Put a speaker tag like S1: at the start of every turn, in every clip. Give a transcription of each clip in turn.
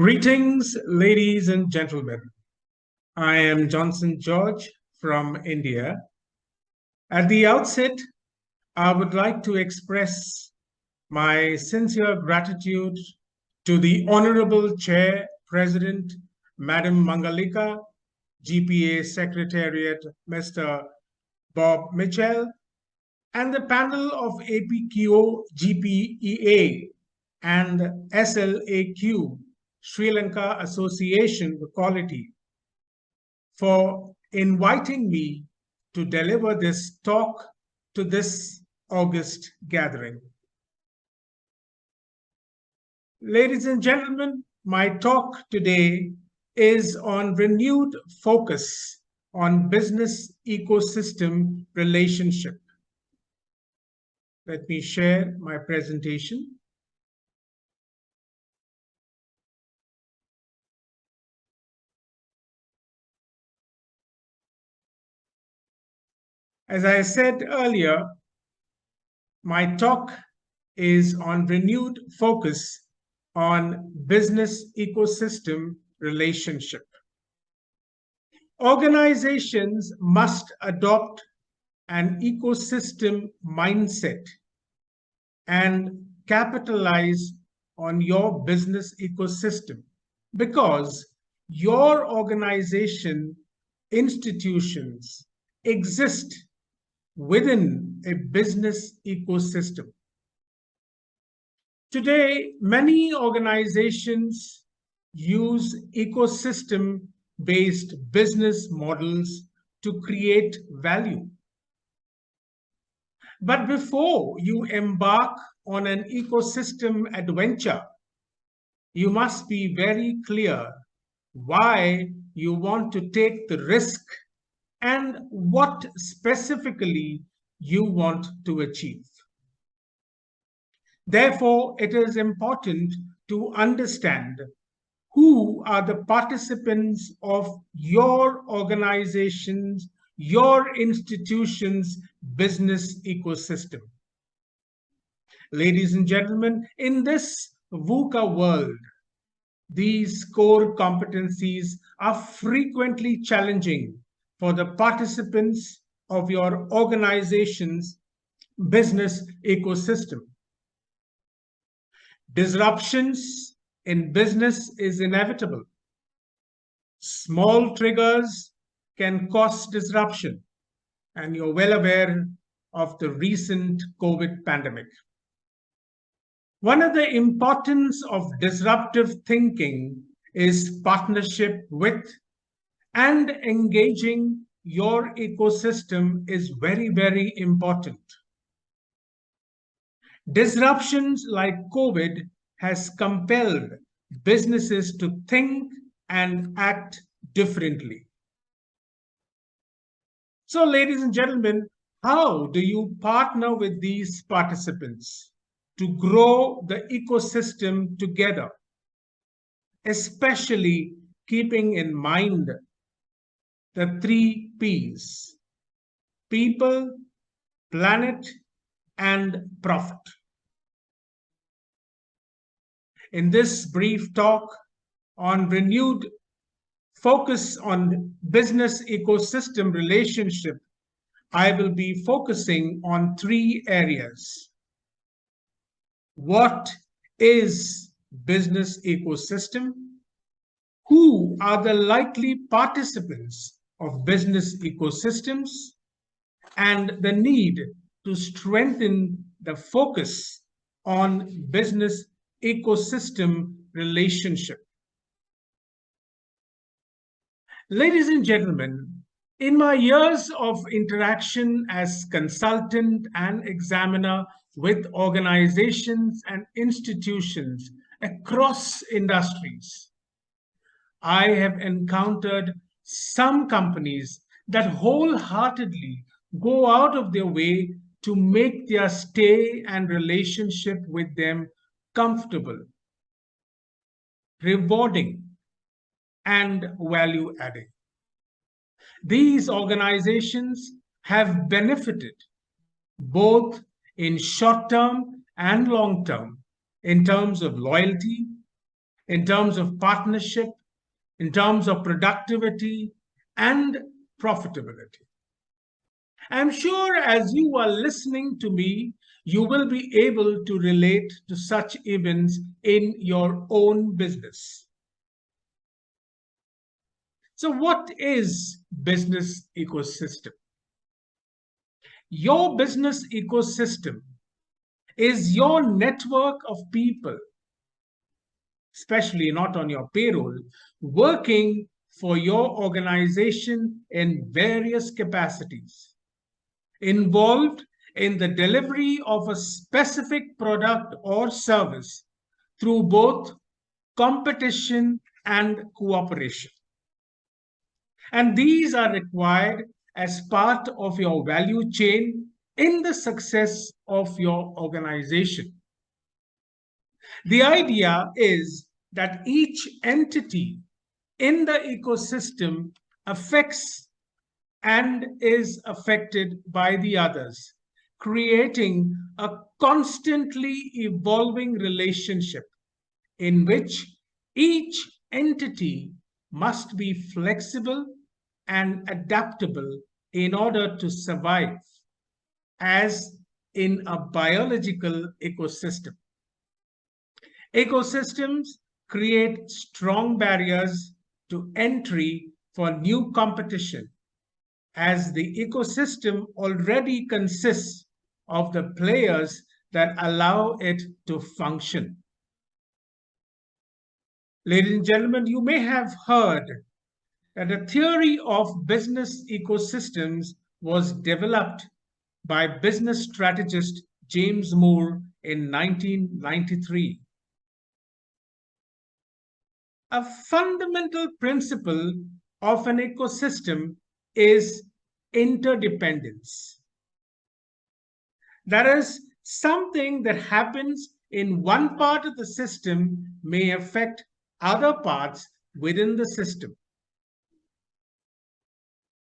S1: Greetings, ladies and gentlemen. I am Johnson George from India. At the outset, I would like to express my sincere gratitude to the Honorable Chair, President, Madam Mangalika, GPA Secretariat, Mr. Bob Mitchell, and the panel of APQO GPEA and SLAQ, Sri Lanka Association for Quality, for inviting me to deliver this talk to this August gathering. Ladies and gentlemen, my talk today is on renewed focus on business ecosystem relationship. Let me share my presentation. As I said earlier, my talk is on renewed focus on business ecosystem relationship. Organizations must adopt an ecosystem mindset and capitalize on your business ecosystem because your organization institutions exist within a business ecosystem. Today, many organizations use ecosystem-based business models to create value. But before you embark on an ecosystem adventure, you must be very clear why you want to take the risk and what specifically you want to achieve. Therefore, it is important to understand who are the participants of your organization's, your institution's business ecosystem. Ladies and gentlemen, in this VUCA world, these core competencies are frequently challenging for the participants of your organization's business ecosystem. Disruptions in business is inevitable. Small triggers can cause disruption, and you're well aware of the recent COVID pandemic. One of the importance of disruptive thinking is partnership with and engaging your ecosystem is very, very important. Disruptions like COVID has compelled businesses to think and act differently. So, ladies and gentlemen, how do you partner with these participants to grow the ecosystem together, especially keeping in mind the 3 P's: people, planet, and profit? In this brief talk on renewed focus on business ecosystem relationship, I will be focusing on 3 areas. What is business ecosystem? Who are the likely participants of business ecosystems? And the need to strengthen the focus on business ecosystem relationship. Ladies and gentlemen, in my years of interaction as consultant and examiner with organizations and institutions across industries, I have encountered some companies that wholeheartedly go out of their way to make their stay and relationship with them comfortable, rewarding, and value-adding. These organizations have benefited both in short-term and long-term in terms of loyalty, in terms of partnership, in terms of productivity and profitability. I'm sure as you are listening to me, you will be able to relate to such events in your own business. So, what is business ecosystem? Your business ecosystem is your network of people, especially not on your payroll, working for your organization in various capacities, involved in the delivery of a specific product or service through both competition and cooperation. And these are required as part of your value chain in the success of your organization. The idea is that each entity in the ecosystem affects and is affected by the others, creating a constantly evolving relationship in which each entity must be flexible and adaptable in order to survive, as in a biological ecosystem. Ecosystems create strong barriers to entry for new competition, as the ecosystem already consists of the players that allow it to function. Ladies and gentlemen, you may have heard that the theory of business ecosystems was developed by business strategist James Moore in 1993. A fundamental principle of an ecosystem is interdependence. That is, something that happens in one part of the system may affect other parts within the system.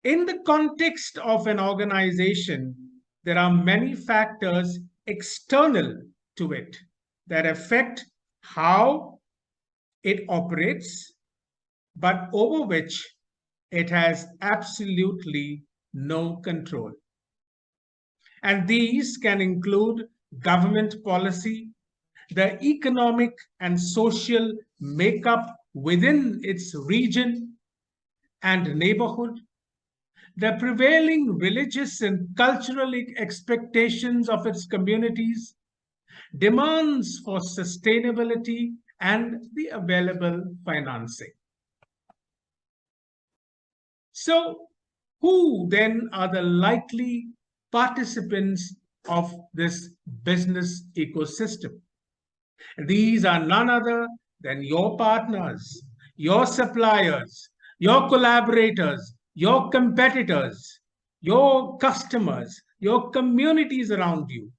S1: In the context of an organization, there are many factors external to it that affect how it operates, but over which it has absolutely no control. And these can include government policy, the economic and social makeup within its region and neighborhood, the prevailing religious and cultural expectations of its communities, demands for sustainability, and the available financing. So, who then are the likely participants of this business ecosystem? These are none other than your partners, your suppliers, your collaborators, your competitors, your customers, your communities around you,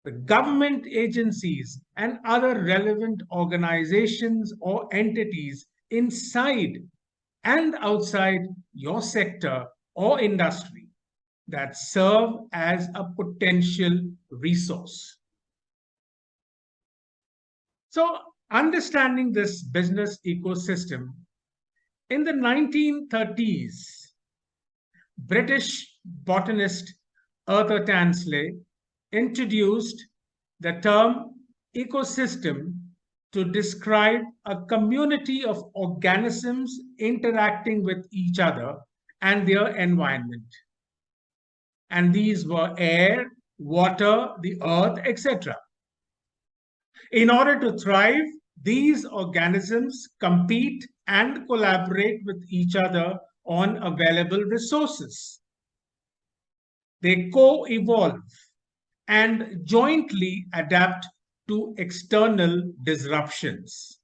S1: the government agencies, and other relevant organizations or entities inside and outside your sector or industry that serve as a potential resource. So, understanding this business ecosystem, in the 1930s, British botanist Arthur Tansley introduced the term ecosystem to describe a community of organisms interacting with each other and their environment. And these were air, water, the earth, etc. In order to thrive, these organisms compete and collaborate with each other on available resources. They co-evolve and jointly adapt to external disruptions.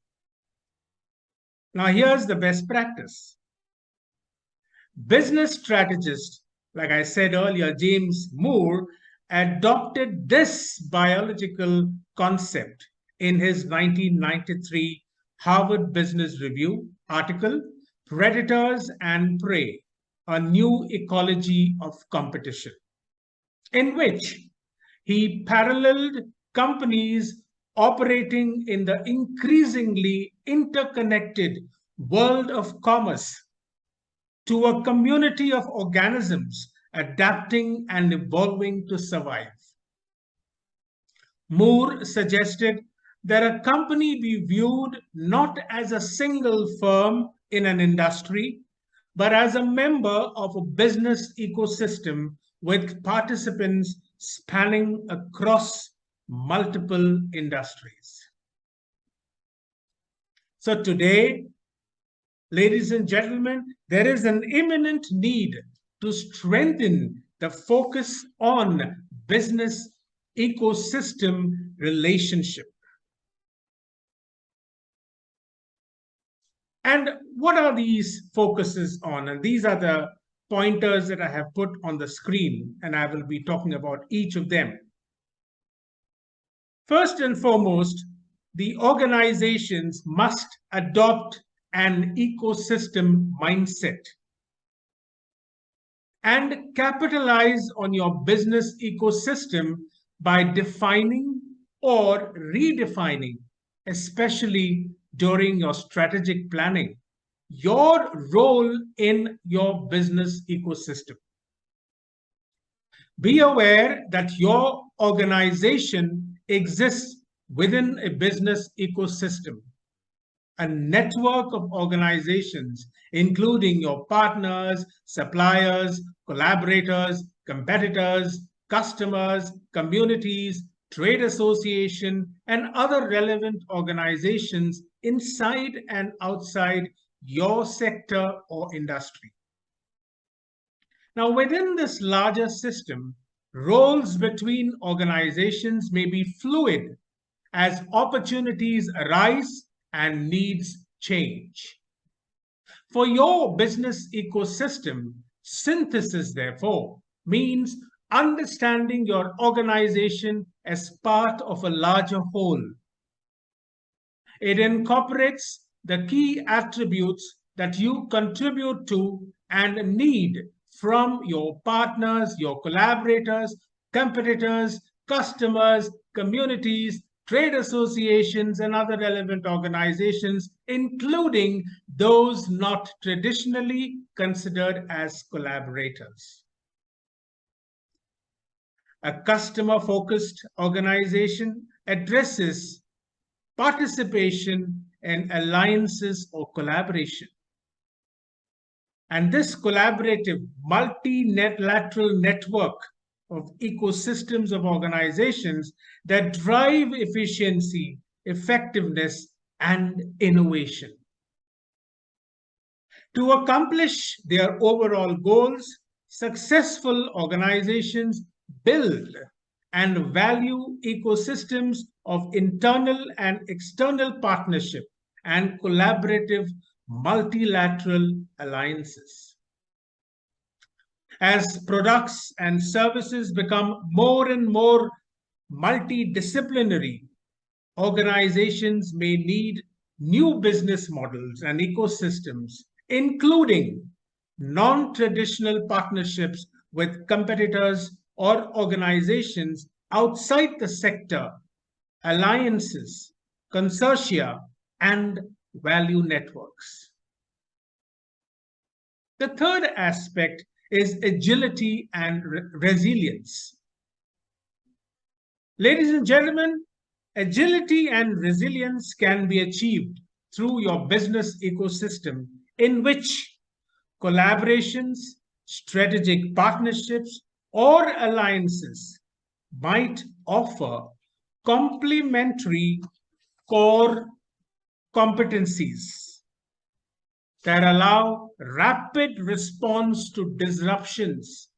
S1: Now, here's the best practice. Business strategist, like I said earlier, James Moore, adopted this biological concept in his 1993 Harvard Business Review article, Predators and Prey, A New Ecology of Competition, in which he paralleled companies operating in the increasingly interconnected world of commerce, to a community of organisms adapting and evolving to survive. Moore suggested that a company be viewed not as a single firm in an industry, but as a member of a business ecosystem with participants spanning across multiple industries. So today, ladies and gentlemen, there is an imminent need to strengthen the focus on business ecosystem relationship. And what are these focuses on? And these are the pointers that I have put on the screen, and I will be talking about each of them. First and foremost, the organizations must adopt an ecosystem mindset and capitalize on your business ecosystem by defining or redefining, especially during your strategic planning, your role in your business ecosystem. Be aware that your organization exists within a business ecosystem, a network of organizations, including your partners, suppliers, collaborators, competitors, customers, communities, trade association, and other relevant organizations inside and outside your sector or industry. Now, within this larger system, roles between organizations may be fluid as opportunities arise and needs change. For your business ecosystem, synthesis, therefore, means understanding your organization as part of a larger whole. It incorporates the key attributes that you contribute to and need from your partners, your collaborators, competitors, customers, communities, trade associations, and other relevant organizations, including those not traditionally considered as collaborators. A customer-focused organization addresses participation in alliances or collaboration. And this collaborative multilateral network of ecosystems of organizations that drive efficiency, effectiveness, and innovation. To accomplish their overall goals, successful organizations build and value ecosystems of internal and external partnership and collaborative multilateral alliances. As products and services become more and more multidisciplinary, organizations may need new business models and ecosystems, including non-traditional partnerships with competitors or organizations outside the sector, alliances, consortia, and value networks. The third aspect is agility and resilience. Ladies and gentlemen, agility and resilience can be achieved through your business ecosystem in which collaborations, strategic partnerships, or alliances might offer complementary core competencies that allow rapid response to disruptions,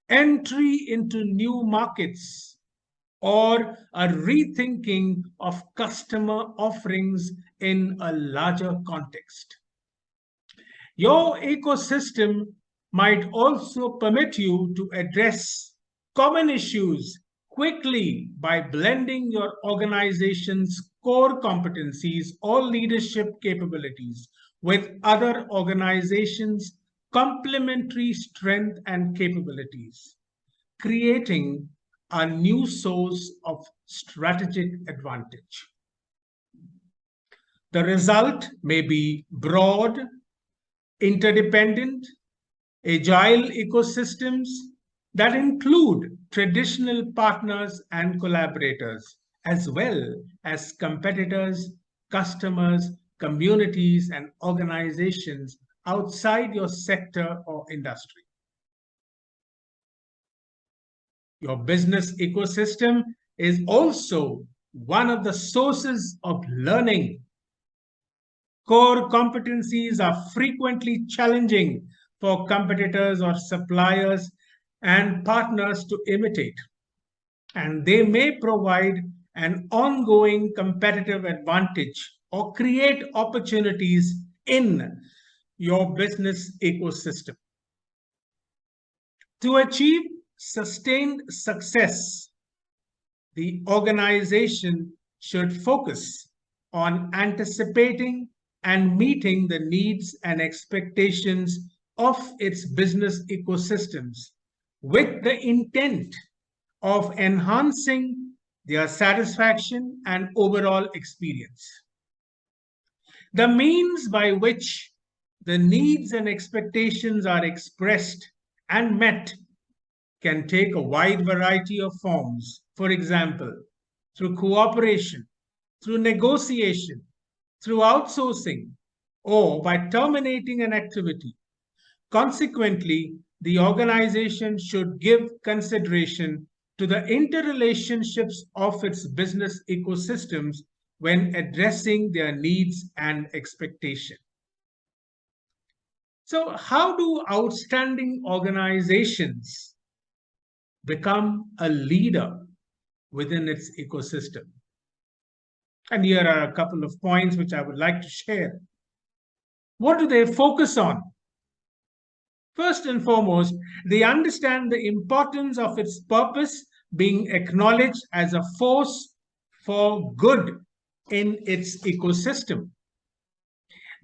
S1: entry into new markets, or a rethinking of customer offerings in a larger context. Your ecosystem might also permit you to address common issues quickly by blending your organization's core competencies or leadership capabilities with other organizations' complementary strength and capabilities, creating a new source of strategic advantage. The result may be broad, interdependent, agile ecosystems that include traditional partners and collaborators, as well as competitors, customers, communities, and organizations outside your sector or industry. Your business ecosystem is also one of the sources of learning. Core competencies are frequently challenging for competitors or suppliers and partners to imitate, and they may provide an ongoing competitive advantage or create opportunities in your business ecosystem. To achieve sustained success, the organization should focus on anticipating and meeting the needs and expectations of its business ecosystems with the intent of enhancing their satisfaction and overall experience. The means by which the needs and expectations are expressed and met can take a wide variety of forms. For example, through cooperation, through negotiation, through outsourcing, or by terminating an activity. Consequently, the organization should give consideration to the interrelationships of its business ecosystems when addressing their needs and expectations. So, how do outstanding organizations become a leader within its ecosystem? And here are a couple of points which I would like to share. What do they focus on? First and foremost, they understand the importance of its purpose being acknowledged as a force for good in its ecosystem.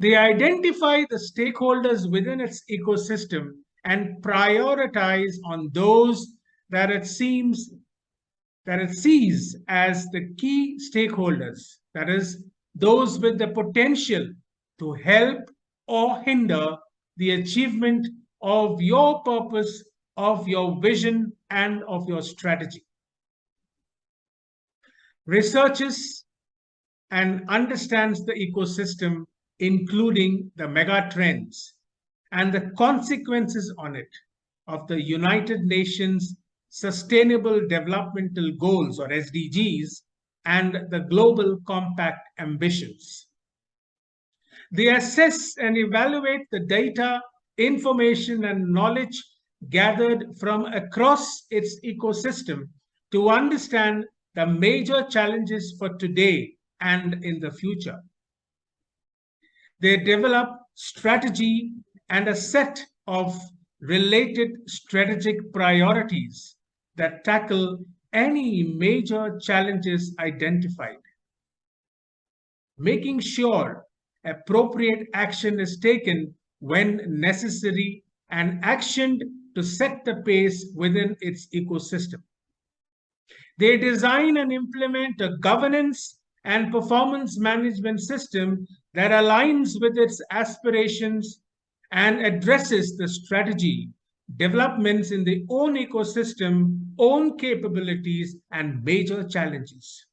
S1: They identify the stakeholders within its ecosystem and prioritize on those that it sees as the key stakeholders, that is, those with the potential to help or hinder the achievement of your purpose, of your vision, and of your strategy. Researches and understands the ecosystem, including the mega trends and the consequences on it of the United Nations Sustainable Developmental Goals, or SDGs, and the Global Compact ambitions. They assess and evaluate the data, information, and knowledge gathered from across its ecosystem to understand the major challenges for today and in the future. They develop strategy and a set of related strategic priorities that tackle any major challenges identified, making sure appropriate action is taken when necessary and actioned to set the pace within its ecosystem. They design and implement a governance and performance management system that aligns with its aspirations and addresses the strategy, developments in the own ecosystem, own capabilities, and major challenges.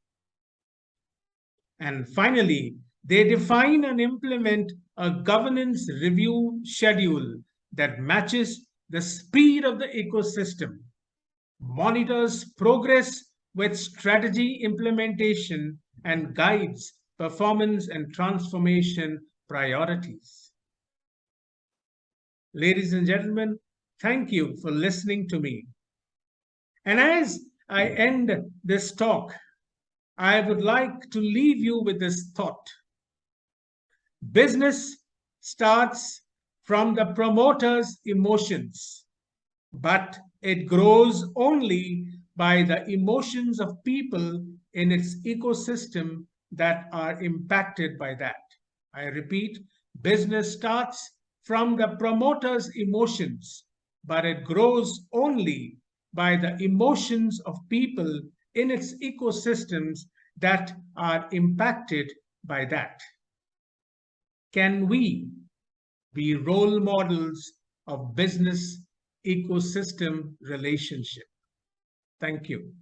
S1: And finally, they define and implement a governance review schedule that matches the speed of the ecosystem, monitors progress with strategy implementation, and guides performance and transformation priorities. Ladies and gentlemen, thank you for listening to me. And as I end this talk, I would like to leave you with this thought. Business starts from the promoter's emotions, but it grows only by the emotions of people in its ecosystem that are impacted by that. I repeat, business starts from the promoter's emotions, but it grows only by the emotions of people in its ecosystems that are impacted by that? Can we be role models of business ecosystem relationship? Thank you.